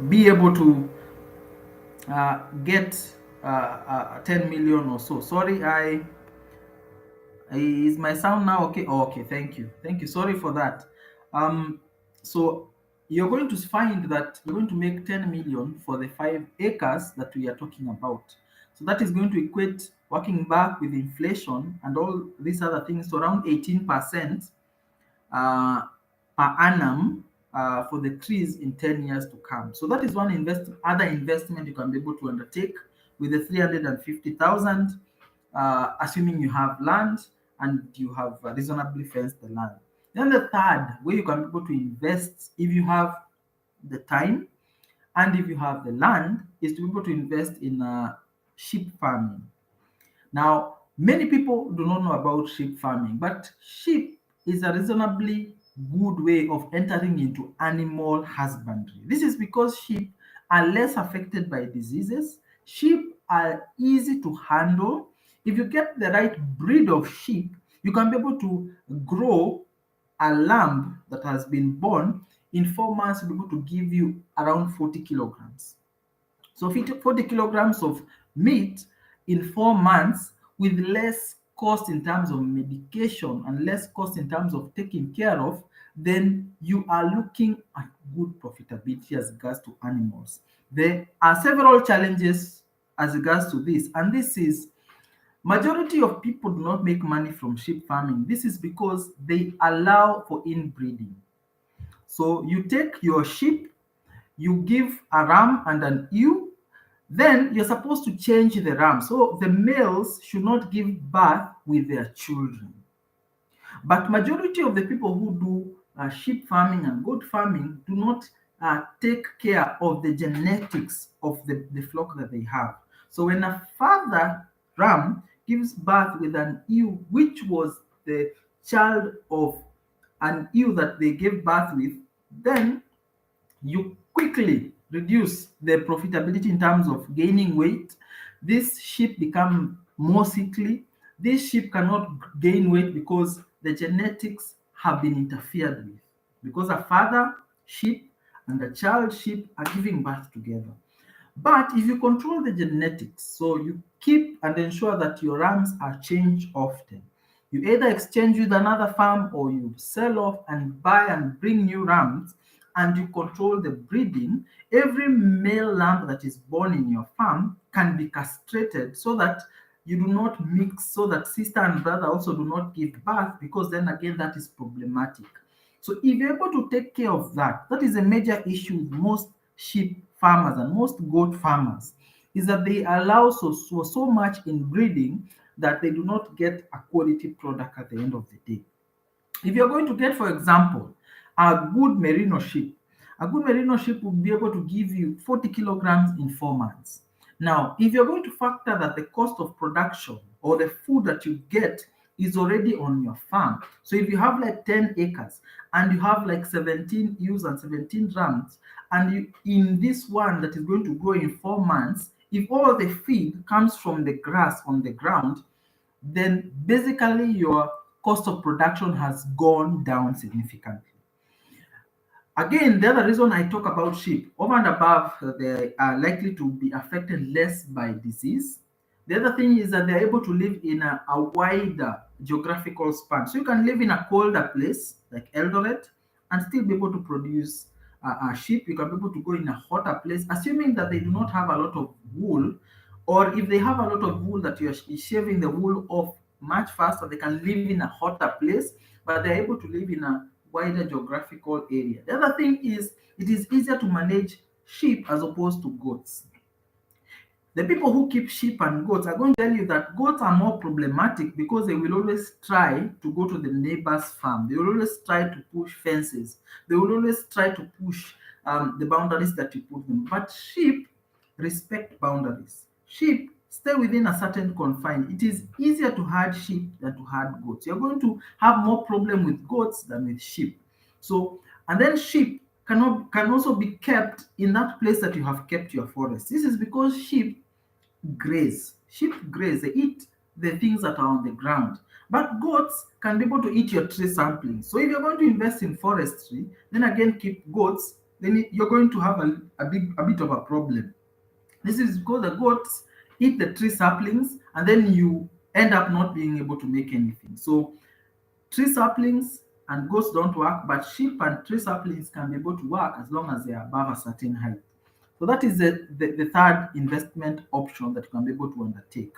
be able to get 10 million or so. Sorry, is my sound now okay? Oh, okay, thank you. Sorry for that. So you're going to find that you're going to make 10 million for the 5 acres that we are talking about. So that is going to equate, working back with inflation and all these other things, to around 18% uh, per annum for the trees in 10 years to come. So that is one other investment you can be able to undertake with the 350,000, assuming you have land and you have reasonably fenced the land. Then the third way you can be able to invest, if you have the time and if you have the land, is to be able to invest in sheep farming. Now, many people do not know about sheep farming, but sheep is a reasonably good way of entering into animal husbandry. This is because sheep are less affected by diseases. Sheep are easy to handle. If you get the right breed of sheep, you can be able to grow a lamb that has been born in 4 months to be able to give you around 40 kilograms. So 40 kilograms of meat in 4 months, with less cost in terms of medication and less cost in terms of taking care of, then you are looking at good profitability as regards to animals. There are several challenges as regards to this, and this is, majority of people do not make money from sheep farming. This is because they allow for inbreeding. So you take your sheep, you give a ram and an ewe, then you're supposed to change the ram. So the males should not give birth with their children. But majority of the people who do sheep farming and goat farming do not take care of the genetics of the flock that they have. So when a father ram gives birth with an ewe, which was the child of an ewe that they gave birth with, then you quickly reduce the profitability in terms of gaining weight. This sheep become more sickly. This sheep cannot gain weight because the genetics have been interfered with, because a father sheep and a child sheep are giving birth together. But if you control the genetics, so you keep and ensure that your rams are changed often, you either exchange with another farm or you sell off and buy and bring new rams, and you control the breeding. Every male lamb that is born in your farm can be castrated so that you do not mix, so that sister and brother also do not give birth, because then again that is problematic. So if you're able to take care of that, that is a major issue with most sheep farmers and most goat farmers, is that they allow so much in breeding that they do not get a quality product at the end of the day. If you're going to get, for example, a good merino sheep, a good merino sheep will be able to give you 40 kilograms in 4 months. Now, if you're going to factor that the cost of production or the food that you get is already on your farm. So if you have like 10 acres and you have like 17 ewes and 17 rams, and you in this one that is going to grow in 4 months, if all the feed comes from the grass on the ground, then basically your cost of production has gone down significantly. Again, the other reason I talk about sheep, over and above, they are likely to be affected less by disease. The other thing is that they're able to live in a wider geographical span. So you can live in a colder place like Eldoret and still be able to produce sheep. You can be able to go in a hotter place, assuming that they do not have a lot of wool, or if they have a lot of wool that you're shaving the wool off much faster, they can live in a hotter place, but they're able to live in a wider geographical area. The other thing is it is easier to manage sheep as opposed to goats. The people who keep sheep and goats are going to tell you that goats are more problematic because they will always try to go to the neighbor's farm. They will always try to push fences. They will always try to push the boundaries that you put them. But sheep respect boundaries. Sheep stay within a certain confine. It is easier to herd sheep than to herd goats. You're going to have more problem with goats than with sheep. So, and then sheep can also be kept in that place that you have kept your forest. This is because sheep graze. Sheep graze, they eat the things that are on the ground. But goats can be able to eat your tree saplings. So if you're going to invest in forestry, then again keep goats then you're going to have a bit of a problem. This is because the goats eat the tree saplings, and then you end up not being able to make anything. So tree saplings and goats don't work, but sheep and tree saplings can be able to work as long as they are above a certain height. So that is the third investment option that you can be able to undertake.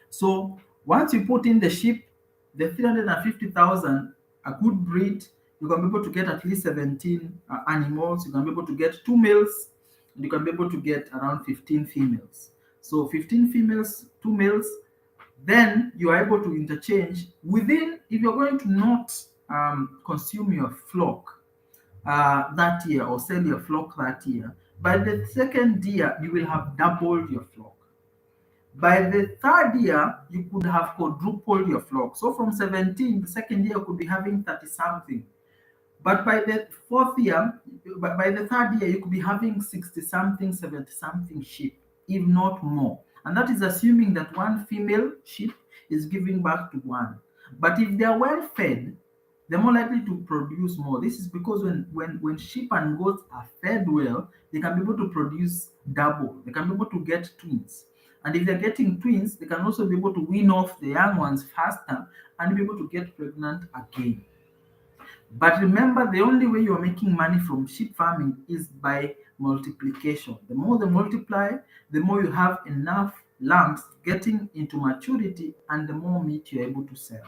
So once you put in the sheep, the 350,000, a good breed, you can be able to get at least 17 animals. You can be able to get two males, and you can be able to get around 15 females. So 15 females, two males, then you are able to interchange within, if you're going to not consume your flock that year or sell your flock that year, by the second year, you will have doubled your flock. By the third year, you could have quadrupled your flock. So from 17, the second year could be having 30 something. But by the fourth year, by the third year, you could be having 60 something, 70 something sheep, if not more. And that is assuming that one female sheep is giving birth to one. But if they are well fed, they're more likely to produce more. This is because when sheep and goats are fed well, they can be able to produce double. They can be able to get twins. And if they're getting twins, they can also be able to wean off the young ones faster and be able to get pregnant again. But remember, the only way you're making money from sheep farming is by multiplication. The more they multiply, the more you have enough lambs getting into maturity, and the more meat you're able to sell.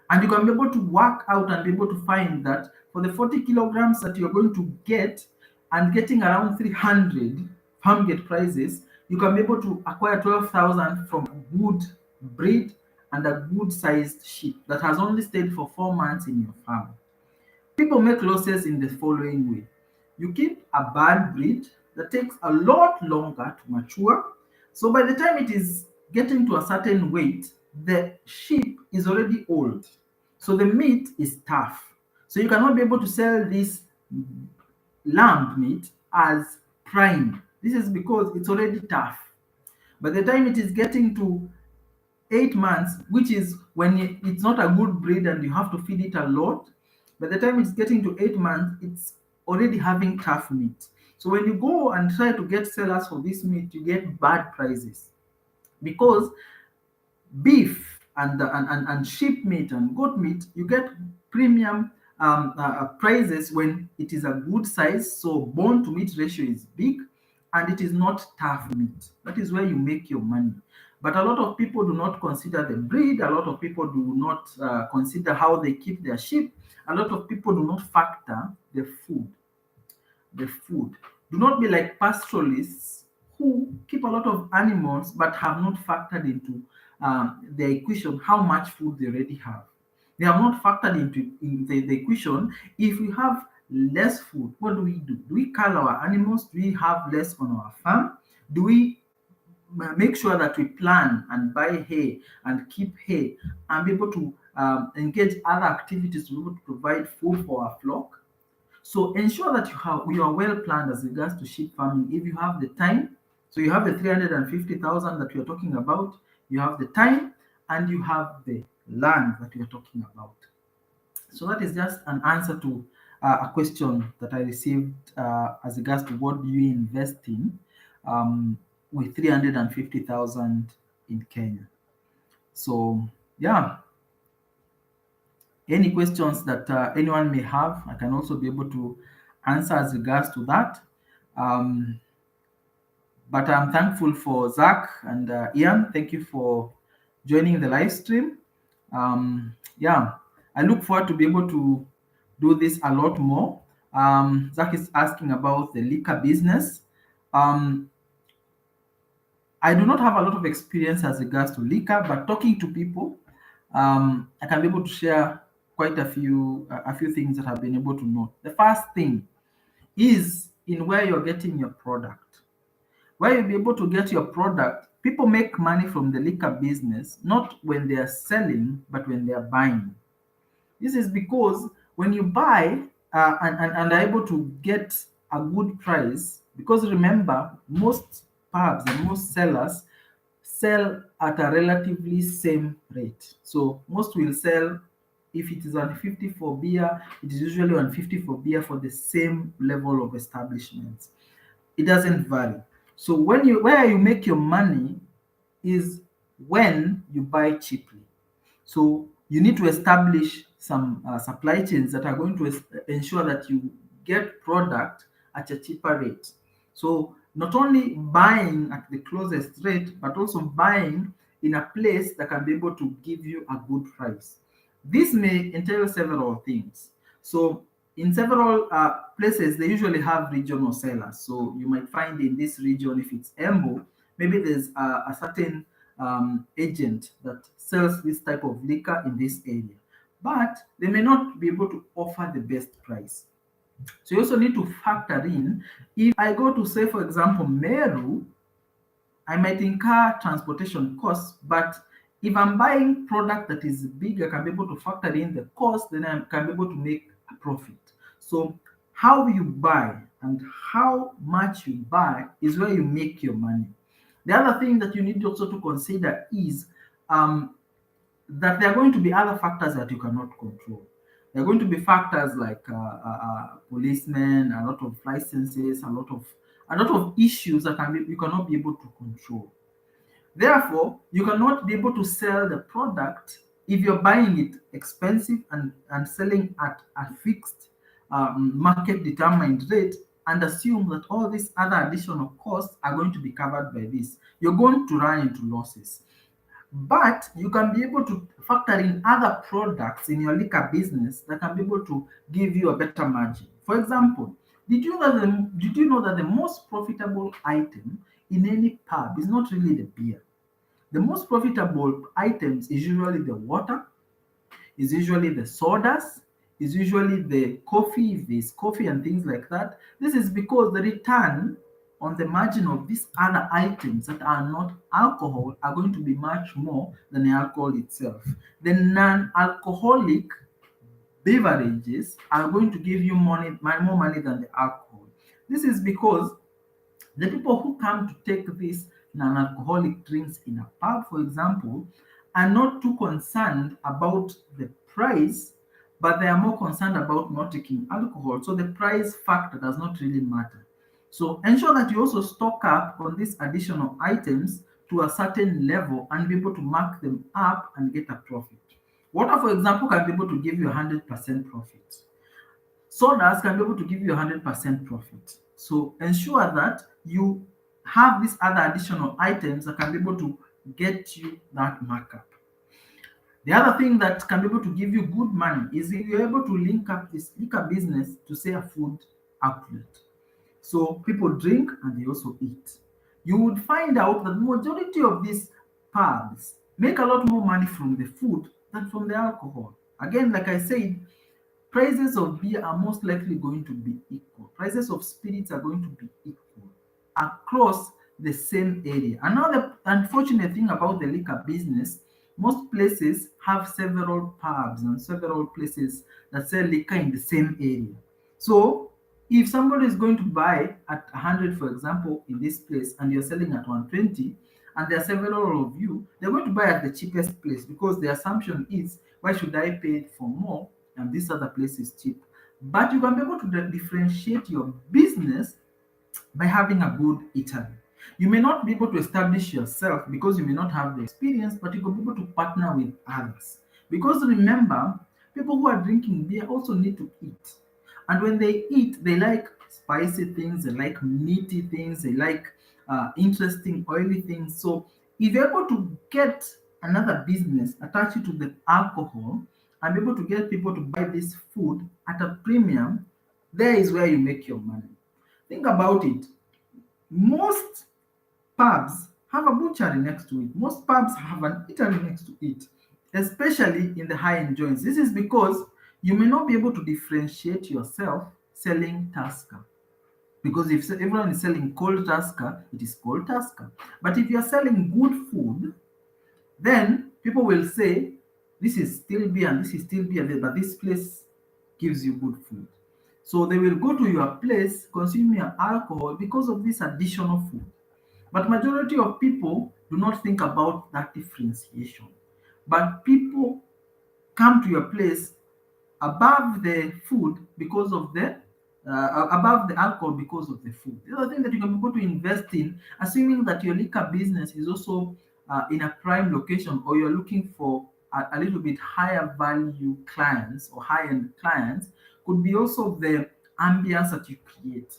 And you can be able to work out and be able to find that for the 40 kilograms that you're going to get and getting around 300 farm gate prices, you can be able to acquire 12,000 from a good breed and a good sized sheep that has only stayed for 4 months in your farm. People make losses in the following way. You keep a bad breed that takes a lot longer to mature. So by the time it is getting to a certain weight, the sheep is already old. So the meat is tough. So you cannot be able to sell this lamb meat as prime. This is because it's already tough. By the time it is getting to 8 months, which is when it's not a good breed and you have to feed it a lot, by the time it's getting to 8 months, it's already having tough meat. So when you go and try to get sellers for this meat, you get bad prices because beef and sheep meat and goat meat, you get premium prices when it is a good size. So bone to meat ratio is big and it is not tough meat. That is where you make your money. But a lot of people do not consider the breed. A lot of people do not consider how they keep their sheep. A lot of people do not factor the food. The food. Do not be like pastoralists who keep a lot of animals but have not factored into the equation how much food they already have. They have not factored into in the equation. If we have less food, what do we do? Do we cull our animals? Do we have less on our farm? Do we make sure that we plan and buy hay and keep hay and be able to engage other activities to be able to provide food for our flock? So ensure that you are well planned as regards to sheep farming. If you have the time, so you have the 350,000 that we are talking about, you have the time, and you have the land that we are talking about. So that is just an answer to a question that I received as regards to what do you invest in with 350,000 in Kenya. So yeah, any questions that anyone may have, I can also be able to answer as regards to that. Um, but I'm thankful for Zach and Ian. Thank you for joining the live stream. Yeah, I look forward to be able to do this a lot more. Zach is asking about the liquor business. Um, I do not have a lot of experience as regards to liquor, but talking to people, I can be able to share quite a few things that I've been able to note. The first thing is in where you're getting your product. Where you'll be able to get your product, people make money from the liquor business, not when they are selling, but when they are buying. This is because when you buy and are able to get a good price, because remember, most pubs and most sellers sell at a relatively same rate. So most will sell If it is 150 for beer, it is usually 150 for beer for the same level of establishments. It doesn't vary. So when you where you make your money is when you buy cheaply. So you need to establish some supply chains that are going to ensure that you get product at a cheaper rate. So not only buying at the closest rate, but also buying in a place that can be able to give you a good price. This may entail several things. So in several places, they usually have regional sellers. So you might find in this region, if it's Embo, maybe there's a certain agent that sells this type of liquor in this area, but they may not be able to offer the best price. So you also need to factor in, if I go to, say, for example, Meru, I might incur transportation costs, but if I'm buying product that is big, I can be able to factor in the cost, then I can be able to make a profit. So how you buy and how much you buy is where you make your money. The other thing that you need also to consider is um, that there are going to be other factors that you cannot control. There are going to be factors like policemen, a lot of licenses, a lot of issues that you cannot be able to control. Therefore, you cannot be able to sell the product if you're buying it expensive and selling at a fixed market determined rate and assume that all these other additional costs are going to be covered by this. You're going to run into losses. But you can be able to factor in other products in your liquor business that can be able to give you a better margin. For example, did you know that the most profitable item in any pub is not really the beer? The most profitable items is usually the water, is usually the sodas, is usually the coffee, if there's coffee and things like that. This is because the return on the margin of these other items that are not alcohol are going to be much more than the alcohol itself. The non-alcoholic beverages are going to give you more money than the alcohol. This is because the people who come to take these non-alcoholic drinks in a pub, for example, are not too concerned about the price, but they are more concerned about not taking alcohol. So the price factor does not really matter. So ensure that you also stock up on these additional items to a certain level and be able to mark them up and get a profit. Water, for example, can be able to give you 100% profit. Sodas can be able to give you 100% profit. So ensure that you have these other additional items that can be able to get you that markup. The other thing that can be able to give you good money is if you're able to link up this liquor business to, say, a food outlet. So people drink and they also eat. You would find out that the majority of these pubs make a lot more money from the food than from the alcohol. Again, like I said, prices of beer are most likely going to be equal. Prices of spirits are going to be equal across the same area. Another unfortunate thing about the liquor business, most places have several pubs and several places that sell liquor in the same area. So if somebody is going to buy at 100, for example, in this place, and you're selling at 120, and there are several of you, they're going to buy at the cheapest place because the assumption is, why should I pay for more and this other place is cheap? But you can be able to differentiate your business by having a good eatery. You may not be able to establish yourself because you may not have the experience, but you can be able to partner with others. Because remember, people who are drinking beer also need to eat. And when they eat, they like spicy things, they like meaty things, they like interesting, oily things. So if you're able to get another business attached to the alcohol and be able to get people to buy this food at a premium, there is where you make your money. Think about it. Most pubs have a butchery next to it. Most pubs have an eatery next to it, especially in the high-end joints. This is because you may not be able to differentiate yourself selling Tusker. Because if everyone is selling cold Tusker, it is cold Tusker. But if you're selling good food, then people will say, this is still beer and this is still beer, but this place gives you good food. So they will go to your place, consume your alcohol because of this additional food. But majority of people do not think about that differentiation. But people come to your place above the food because of the above the alcohol because of the food. The other thing that you can be able to invest in, assuming that your liquor business is also in a prime location, or you're looking for a little bit higher value clients or high end clients, could be also the ambience that you create.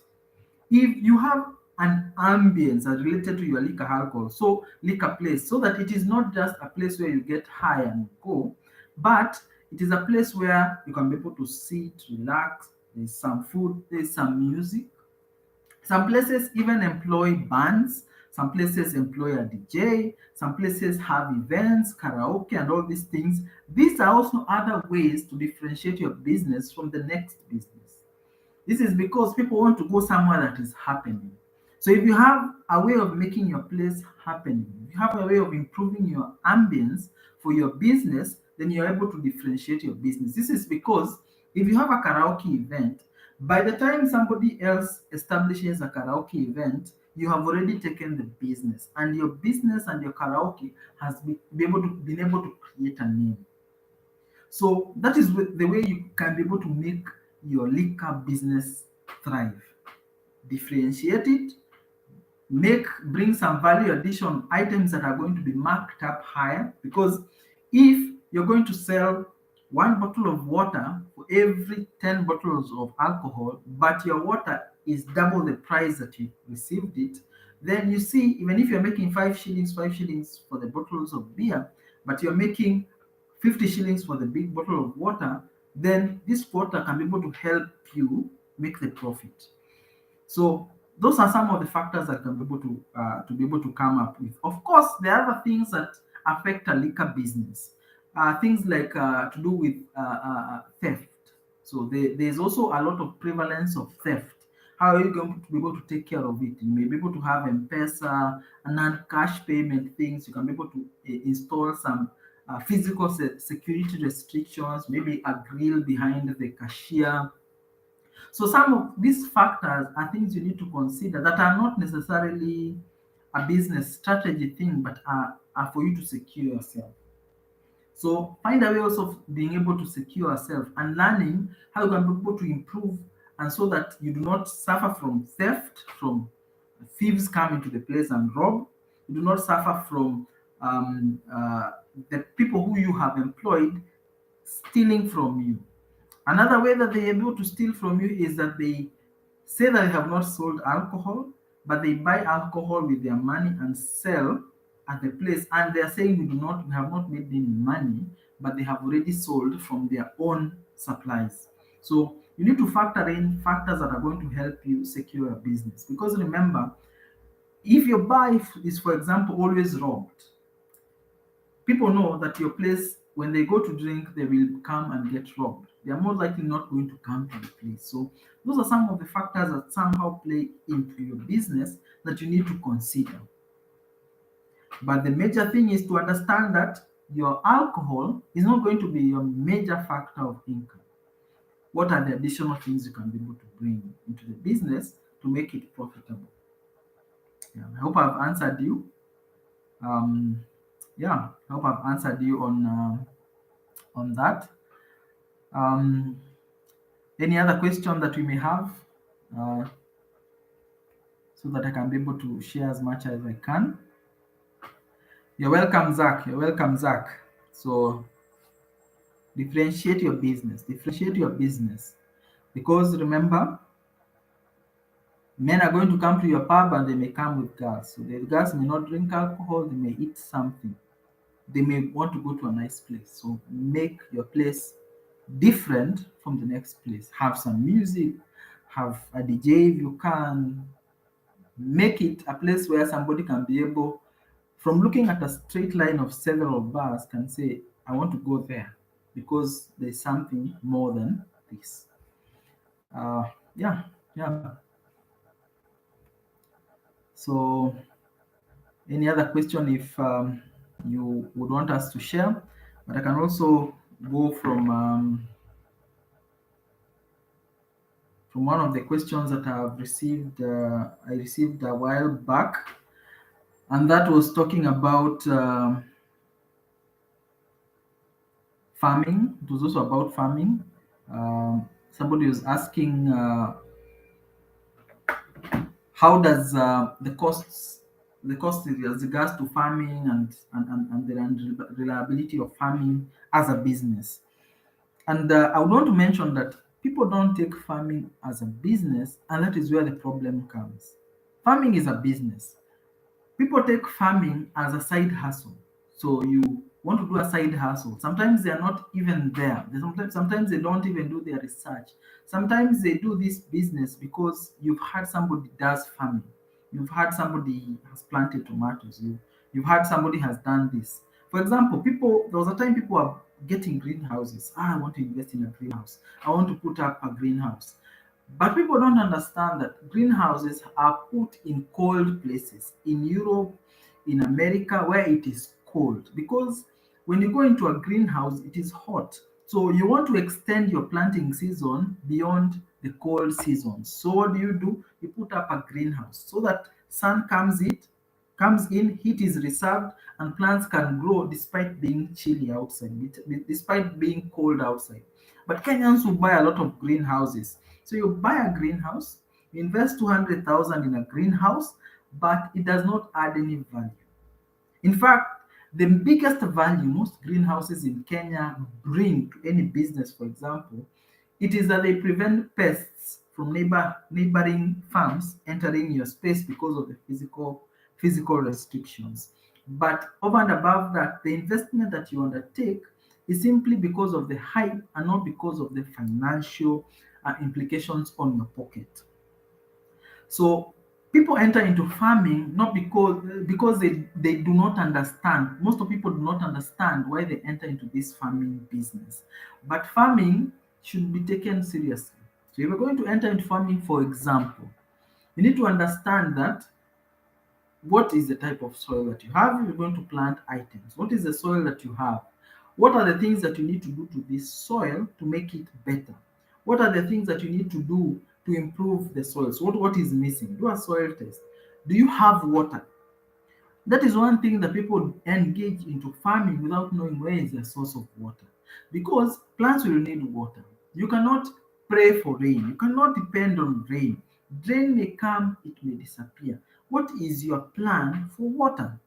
If you have an ambience that related to your liquor alcohol, so liquor place, so that it is not just a place where you get high and go, but it is a place where you can be able to sit, relax, there's some food, there's some music. Some places even employ bands, some places employ a DJ, some places have events, karaoke, and all these things. These are also other ways to differentiate your business from the next business. This is because people want to go somewhere that is happening. So if you have a way of making your place happening, if you have a way of improving your ambience for your business, then you're able to differentiate your business. This is because if you have a karaoke event, by the time somebody else establishes a karaoke event, you have already taken the business, and your business and your karaoke has been able to create a name. So that is the way you can be able to make your liquor business thrive. Differentiate it, bring some value addition items that are going to be marked up higher. Because if you're going to sell one bottle of water for every 10 bottles of alcohol, but your water is double the price that you received it, then you see, even if you're making 5 shillings for the bottles of beer, but you're making 50 shillings for the big bottle of water, then this water can be able to help you make the profit. So those are some of the factors that can be able to be able to come up with. Of course, there are other things that affect a liquor business. Things like to do with theft. So there's also a lot of prevalence of theft. How are you going to be able to take care of it? You may be able to have M-Pesa and non-cash payment things. You can be able to install some physical security restrictions, maybe a grill behind the cashier. So some of these factors are things you need to consider that are not necessarily a business strategy thing, but are for you to secure yourself. So find a way also of being able to secure yourself and learning how you can be able to improve, and so that you do not suffer from theft, from thieves come into the place and rob. You do not suffer from the people who you have employed stealing from you. Another way that they are able to steal from you is that they say that they have not sold alcohol, but they buy alcohol with their money and sell at the place. And they are saying we have not made any money, but they have already sold from their own supplies. So you need to factor in factors that are going to help you secure a business. Because remember, if your bar is, for example, always robbed, people know that your place, when they go to drink, they will come and get robbed. They are more likely not going to come to the place. So those are some of the factors that somehow play into your business that you need to consider. But the major thing is to understand that your alcohol is not going to be your major factor of income. What are the additional things you can be able to bring into the business to make it profitable? Yeah, I hope I've answered you. Um, yeah, I hope I've answered you on that. Um, any other question that we may have, uh, so that I can be able to share as much as I can? You're welcome, Zach. You're welcome, Zach. So differentiate your business. Differentiate your business. Because remember, men are going to come to your pub and they may come with girls. So the girls may not drink alcohol, they may eat something. They may want to go to a nice place. So make your place different from the next place. Have some music, have a DJ if you can. Make it a place where somebody can be able, from looking at a straight line of several bars, can say, I want to go there because there's something more than this. Uh, yeah, yeah. So, any other question if you would want us to share? But I can also go from one of the questions that I've received. I received a while back, and that was talking about farming. It was also about farming. Somebody was asking, how does the cost as regards to farming and the reliability of farming as a business. And I would want to mention that people don't take farming as a business, and that is where the problem comes. Farming is a business. People take farming as a side hustle. So you want to do a side hustle. Sometimes they are not even there. Sometimes they don't even do their research. Sometimes they do this business because you've had somebody does farming. You've had somebody has planted tomatoes. You've had somebody has done this. For example, people there was a time people are getting greenhouses. I want to invest in a greenhouse. I want to put up a greenhouse. But people don't understand that greenhouses are put in cold places, in Europe, in America, where it is cold. Because when you go into a greenhouse, it is hot. So you want to extend your planting season beyond the cold season. So what do? You put up a greenhouse so that sun comes in, heat is reserved, and plants can grow despite being chilly outside, despite being cold outside. But Kenyans will buy a lot of greenhouses. So you buy a greenhouse, you invest 200,000 in a greenhouse, but it does not add any value. In fact, the biggest value most greenhouses in Kenya bring to any business, for example, it is that they prevent pests from neighboring farms entering your space because of the physical restrictions. But over and above that, the investment that you undertake is simply because of the hype and not because of the financial implications on your pocket. So people enter into farming not because they do not understand. Most of people do not understand why they enter into this farming business. But farming should be taken seriously. So if you're going to enter into farming, for example, you need to understand that what is the type of soil that you have if you're going to plant items. What is the soil that you have? What are the things that you need to do to this soil to make it better? What are the things that you need to do to improve the soil? So what is missing? Do a soil test. Do you have water? That is one thing that people engage into farming without knowing where is the source of water. Because plants will need water. You cannot pray for rain. You cannot depend on rain. Rain may come, it may disappear. What is your plan for water?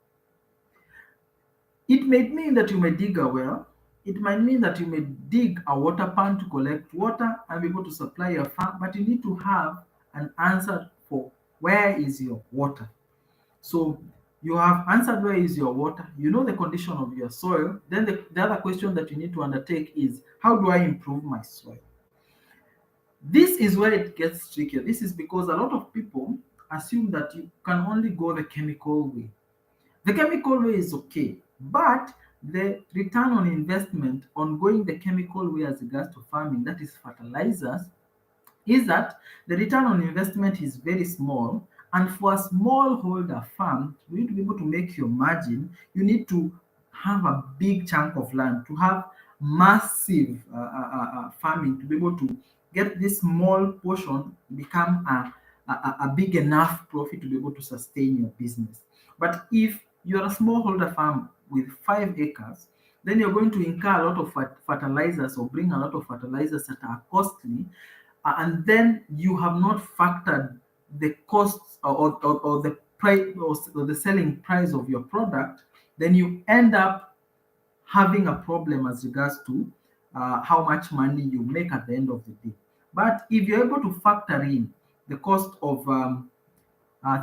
It may mean that you may dig a well. It might mean that you may dig a water pan to collect water and be able to supply your farm, but you need to have an answer for where is your water. So you have answered where is your water, you know the condition of your soil. Then the other question that you need to undertake is how do I improve my soil? This is where it gets trickier. This is because a lot of people assume that you can only go the chemical way. The chemical way is okay, but the return on investment on going the chemical way as regards to farming, that is fertilizers, is that the return on investment is very small. And for a smallholder farm, for you to be able to make your margin, you need to have a big chunk of land, to have massive farming, to be able to get this small portion become a big enough profit to be able to sustain your business. But if you're a smallholder farm with 5 acres, then you're going to incur a lot of fertilizers or bring a lot of fertilizers that are costly, and then you have not factored the costs or the price or the selling price of your product, then you end up having a problem as regards to how much money you make at the end of the day. But if you're able to factor in the cost of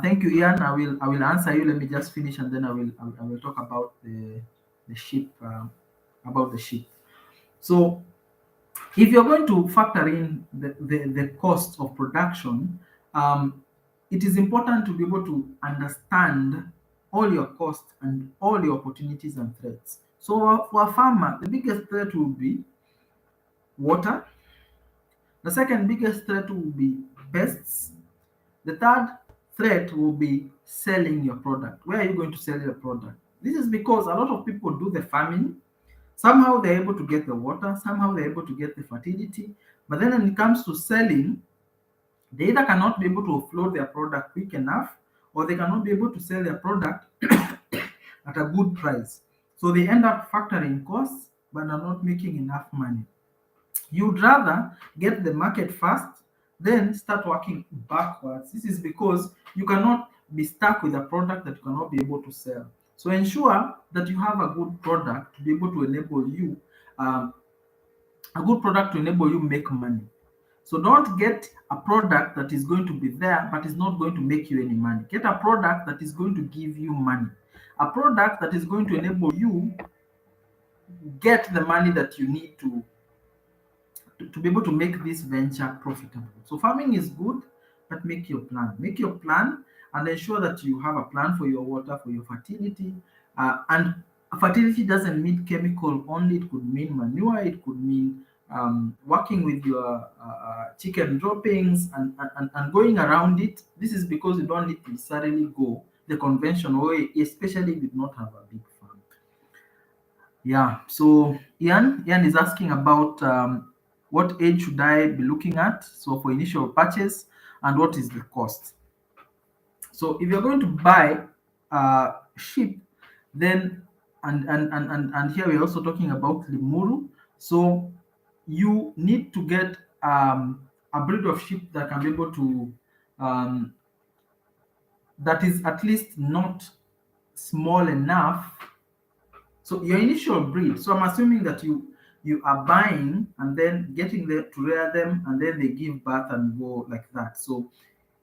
thank you, Ian. I will answer you. Let me just finish, and then I will talk about the sheep about the sheep. So if you're going to factor in the cost of production, um, it is important to be able to understand all your costs and all your opportunities and threats. So for a farmer, the biggest threat will be water. The second biggest threat will be pests. The third threat will be selling your product. Where are you going to sell your product? This is because a lot of people do the farming. Somehow they're able to get the water, somehow they're able to get the fertility. But then when it comes to selling, they either cannot be able to offload their product quick enough, or they cannot be able to sell their product at a good price. So they end up factoring costs, but are not making enough money. You'd rather get the market first, then start working backwards. This is because you cannot be stuck with a product that you cannot be able to sell. So ensure that you have a good product to be able to enable you, um, a good product to enable you make money. So don't get a product that is going to be there but is not going to make you any money. Get a product that is going to give you money. A product that is going to enable you get the money that you need to be able to make this venture profitable. So farming is good, but make your plan. Make your plan and ensure that you have a plan for your water, for your fertility. And fertility doesn't mean chemical only. It could mean manure. It could mean working with your chicken droppings and going around it. This is because you don't need to necessarily go the conventional way, especially if you do not have a big farm. Yeah, so Ian is asking about what age should I be looking at? So for initial purchase, and what is the cost? So if you're going to buy sheep, then and here we're also talking about Limuru. So you need to get a breed of sheep that can be able to um, that is at least not small enough. So your initial breed. So I'm assuming that you are buying and then getting them to rear them and then they give birth and go like that. So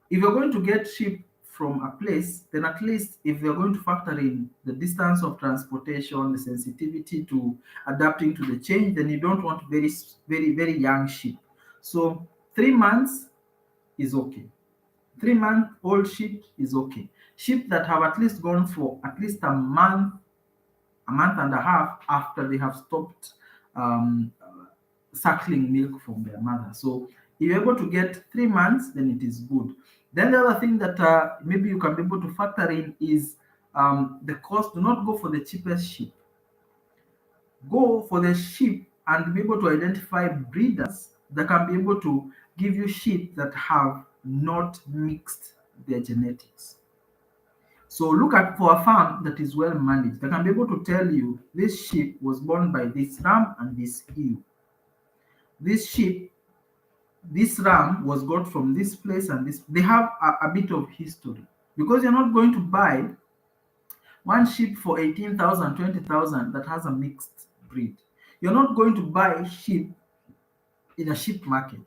if you're going to get sheep from a place, then at least if you're going to factor in the distance of transportation, the sensitivity to adapting to the change, then you don't want very young sheep. So 3 months is okay. 3 month old sheep is okay. Sheep that have at least gone for at least a month and a half after they have stopped suckling milk from their mother. So if you're able to get 3 months, then it is good. Then the other thing that maybe you can be able to factor in is the cost. Do not go for the cheapest sheep. Go for the sheep and be able to identify breeders that can be able to give you sheep that have not mixed their genetics. So look at for a farm that is well managed. They can be able to tell you this sheep was born by this ram and this ewe. This sheep, this ram was got from this place and this. They have a bit of history because you're not going to buy one sheep for 18,000, 20,000 that has a mixed breed. You're not going to buy sheep in a sheep market.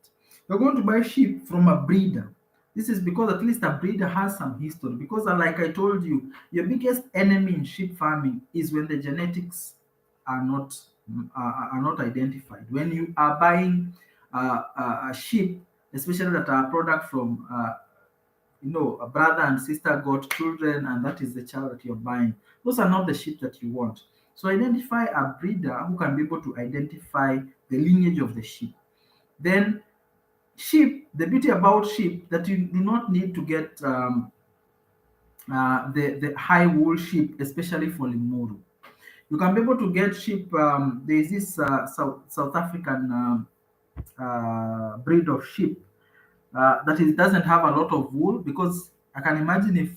You're going to buy sheep from a breeder. This is because at least a breeder has some history. Because, like I told you, your biggest enemy in sheep farming is when the genetics are not identified. When you are buying a sheep, especially that are a product from a brother and sister got children, and that is the child that you're buying. Those are not the sheep that you want. So identify a breeder who can be able to identify the lineage of the sheep. Then sheep, the beauty about sheep that you do not need to get the high wool sheep, especially for Limuru. You can be able to get sheep. There is this South African breed of sheep that is doesn't have a lot of wool, because I can imagine if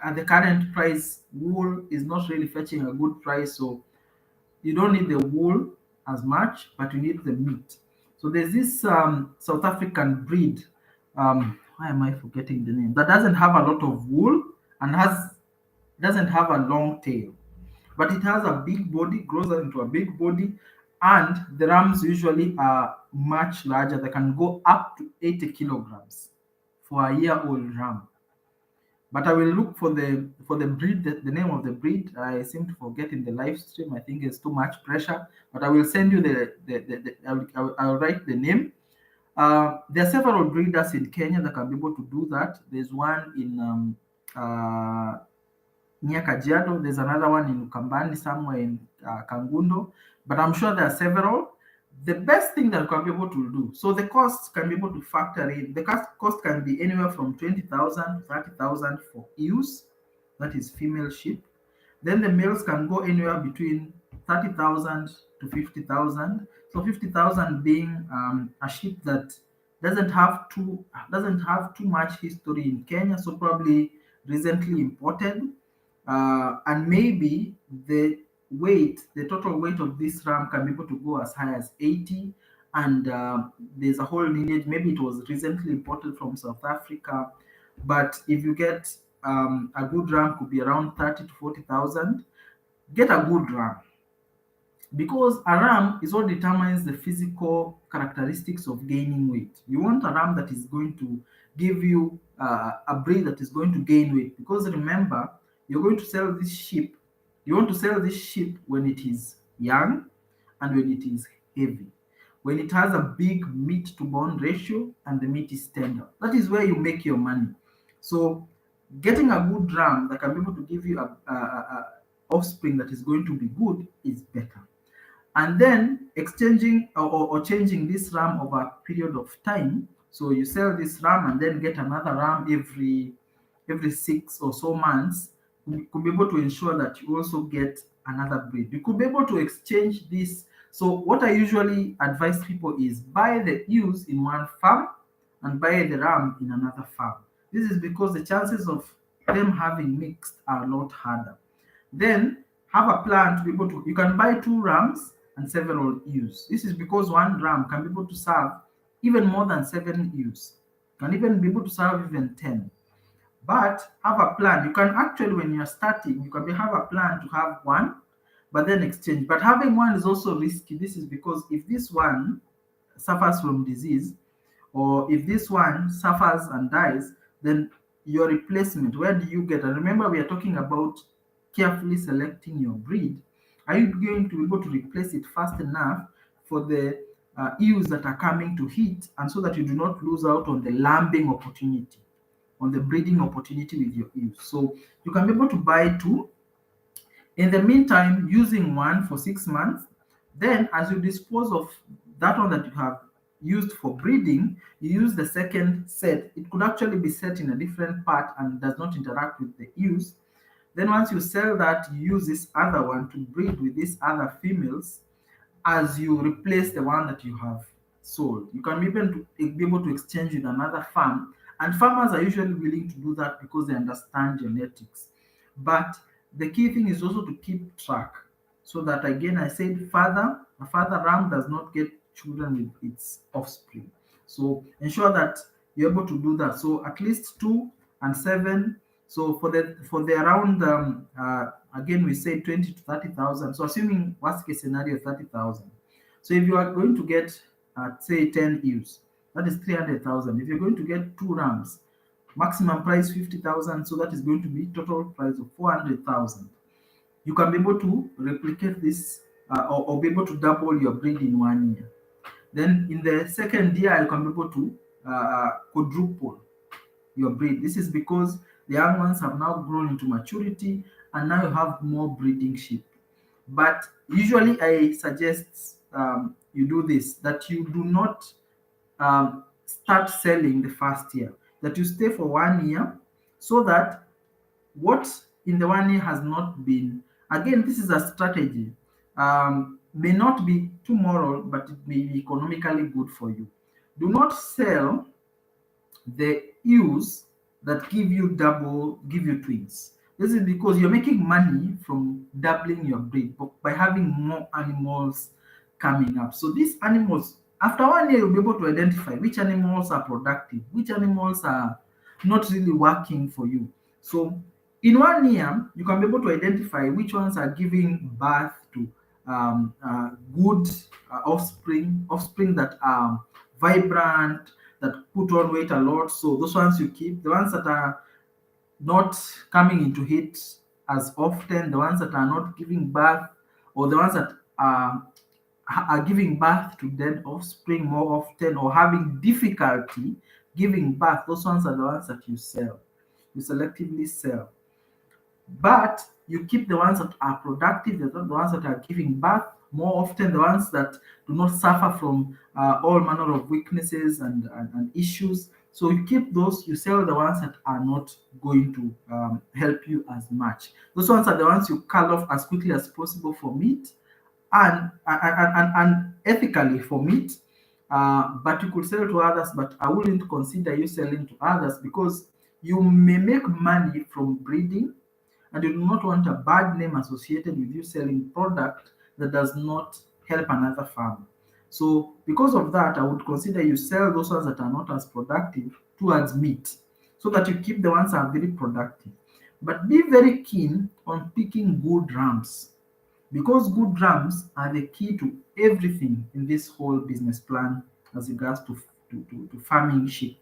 at the current price wool is not really fetching a good price, so you don't need the wool as much, but you need the meat. So there's this South African breed. Why am I forgetting the name? That doesn't have a lot of wool and doesn't have a long tail, but it has a big body, grows into a big body, and the rams usually are much larger. They can go up to 80 kilograms for a year-old ram. But I will look for the breed, the name of the breed. I seem to forget in the live stream. I think it's too much pressure. But I will send you I will write the name. There are several breeders in Kenya that can be able to do that. There's one in near Kajiado. There's another one in Ukambani, somewhere in Kangundo. But I'm sure there are several. The best thing that you can be able to do, so the cost can be able to factor in. The cost can be anywhere from 20,000 to 30,000 for ewes, that is female sheep. Then the males can go anywhere between 30,000 to 50,000. So 50,000 being a sheep that doesn't have too much history in Kenya, so probably recently imported, and maybe weight, the total weight of this ram can be able to go as high as 80. And there's a whole lineage. Maybe it was recently imported from South Africa, but if you get a good ram, could be around 30 to 40,000. Get a good ram, because a ram is what determines the physical characteristics of gaining weight. You want a ram that is going to give you a breed that is going to gain weight, because remember, you're going to sell this sheep. You want to sell this sheep when it is young and when it is heavy, when it has a big meat to bone ratio and the meat is tender. That is where you make your money. So getting a good ram that can be able to give you a offspring that is going to be good is better. And then exchanging or changing this ram over a period of time. So you sell this ram and then get another ram every 6 or so months. You could be able to ensure that you also get another breed. You could be able to exchange this. So what I usually advise people is buy the ewes in one farm and buy the ram in another farm. This is because the chances of them having mixed are a lot harder. Then have a plan to be able to, you can buy two rams and several ewes. This is because one ram can be able to serve even more than seven ewes, can even be able to serve even 10. But have a plan. You can actually, when you're starting, you can have a plan to have one, but then exchange. But having one is also risky. This is because if this one suffers from disease, or if this one suffers and dies, then your replacement, where do you get? And remember, we are talking about carefully selecting your breed. Are you going to be able to replace it fast enough for the ewes that are coming to heat, and so that you do not lose out on the lambing opportunity, on the breeding opportunity with your ewes? So you can be able to buy two. In the meantime, using one for 6 months, then as you dispose of that one that you have used for breeding, you use the second set. It could actually be set in a different part and does not interact with the ewes. Then once you sell that, you use this other one to breed with these other females as you replace the one that you have sold. You can even be able to exchange with another farm, and farmers are usually willing to do that because they understand genetics. But the key thing is also to keep track, so that, again, I said, a father ram does not get children with its offspring. So ensure that you're able to do that. So at least 2 and 7. So for the around again, we say 20 to 30,000. So assuming worst case scenario 30,000. So if you are going to get say 10 ewes, that is 300,000. If you're going to get two rams, maximum price 50,000. So that is going to be total price of 400,000. You can be able to replicate this, or be able to double your breed in 1 year. Then in the second year, you can be able to quadruple your breed. This is because the young ones have now grown into maturity, and now you have more breeding sheep. But usually, I suggest you do this, that you do not start selling the first year, that you stay for 1 year, so that what in the 1 year has not been, again, this is a strategy, may not be too moral, but it may be economically good for you. Do not sell the ewes that give you twins. This is because you're making money from doubling your breed, but by having more animals coming up. So these animals, after 1 year, you'll be able to identify which animals are productive, which animals are not really working for you. So in 1 year, you can be able to identify which ones are giving birth to good offspring that are vibrant, that put on weight a lot. So those ones you keep. The ones that are not coming into heat as often, the ones that are not giving birth, or the ones that are giving birth to dead offspring more often, or having difficulty giving birth, those ones are the ones that you sell. You selectively sell. But you keep the ones that are productive, the ones that are giving birth more often, the ones that do not suffer from all manner of weaknesses and issues. So you keep those, you sell the ones that are not going to help you as much. Those ones are the ones you cull off as quickly as possible for meat, and ethically for meat. But you could sell to others, but I wouldn't consider you selling to others, because you may make money from breeding, and you do not want a bad name associated with you selling product that does not help another farm. So because of that, I would consider you sell those ones that are not as productive towards meat, so that you keep the ones that are very productive. But be very keen on picking good rams, because good rams are the key to everything in this whole business plan as regards to farming sheep.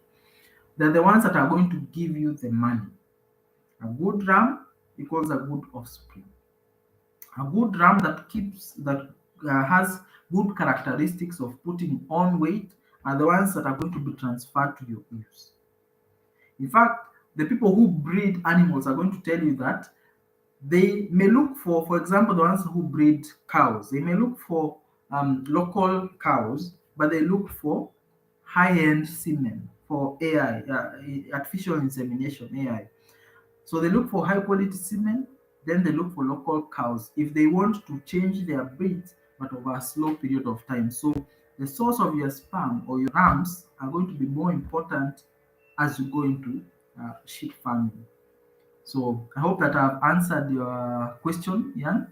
They're the ones that are going to give you the money. A good ram equals a good offspring. A good ram that has good characteristics of putting on weight are the ones that are going to be transferred to your ewes. In fact, the people who breed animals are going to tell you that they may look for example, the ones who breed cows, they may look for local cows, but they look for high-end semen for AI, artificial insemination, AI. So they look for high quality semen, then they look for local cows if they want to change their breeds, but over a slow period of time. So the source of your sperm or your rams are going to be more important as you go into sheep farming. So I hope that I've answered your question, Ian.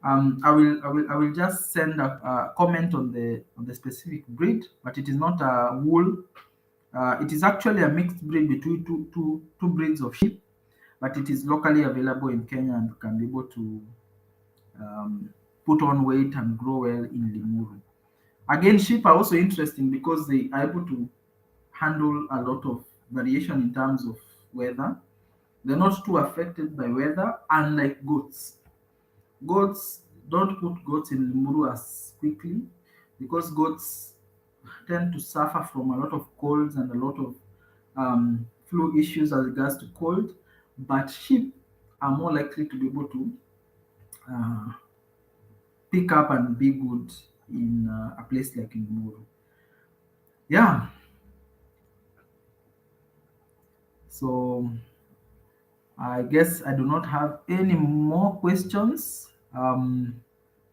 I will just send a comment on the specific breed, but it is not a wool. It is actually a mixed breed between two breeds of sheep, but it is locally available in Kenya and can be able to um, put on weight and grow well in Limuru. Again, sheep are also interesting because they are able to handle a lot of variation in terms of weather. They're not too affected by weather, unlike goats. Goats, don't put goats in Limuru as quickly because goats tend to suffer from a lot of colds and a lot of flu issues as regards to cold, but sheep are more likely to be able to uh, pick up and be good in a place like Limuru. Yeah, so I guess I do not have any more questions.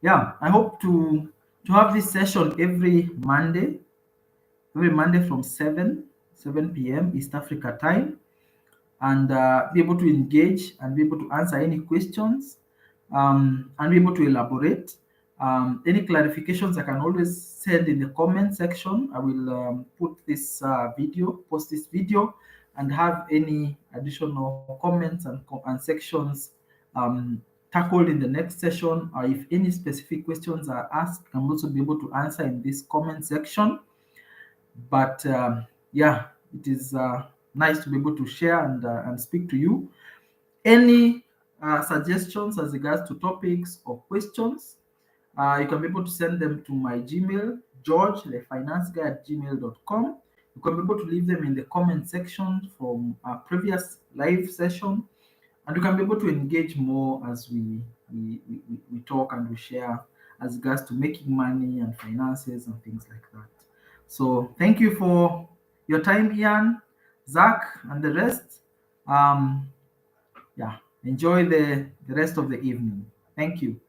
Yeah, I hope to have this session every Monday from 7 p.m. East Africa time, and be able to engage and be able to answer any questions, and be able to elaborate. Any clarifications I can always send in the comment section. I will post this video, and have any additional comments and sections tackled in the next session. Or if any specific questions are asked, I can also be able to answer in this comment section. But yeah, it is nice to be able to share and speak to you. Any suggestions as regards to topics or questions, you can be able to send them to my Gmail, george.thefinanceguy@gmail.com. You can be able to leave them in the comment section from a previous live session, and you can be able to engage more as we talk and we share as regards to making money and finances and things like that. So thank you for your time, Ian, Zach, and the rest. Um, yeah, enjoy the rest of the evening. Thank you.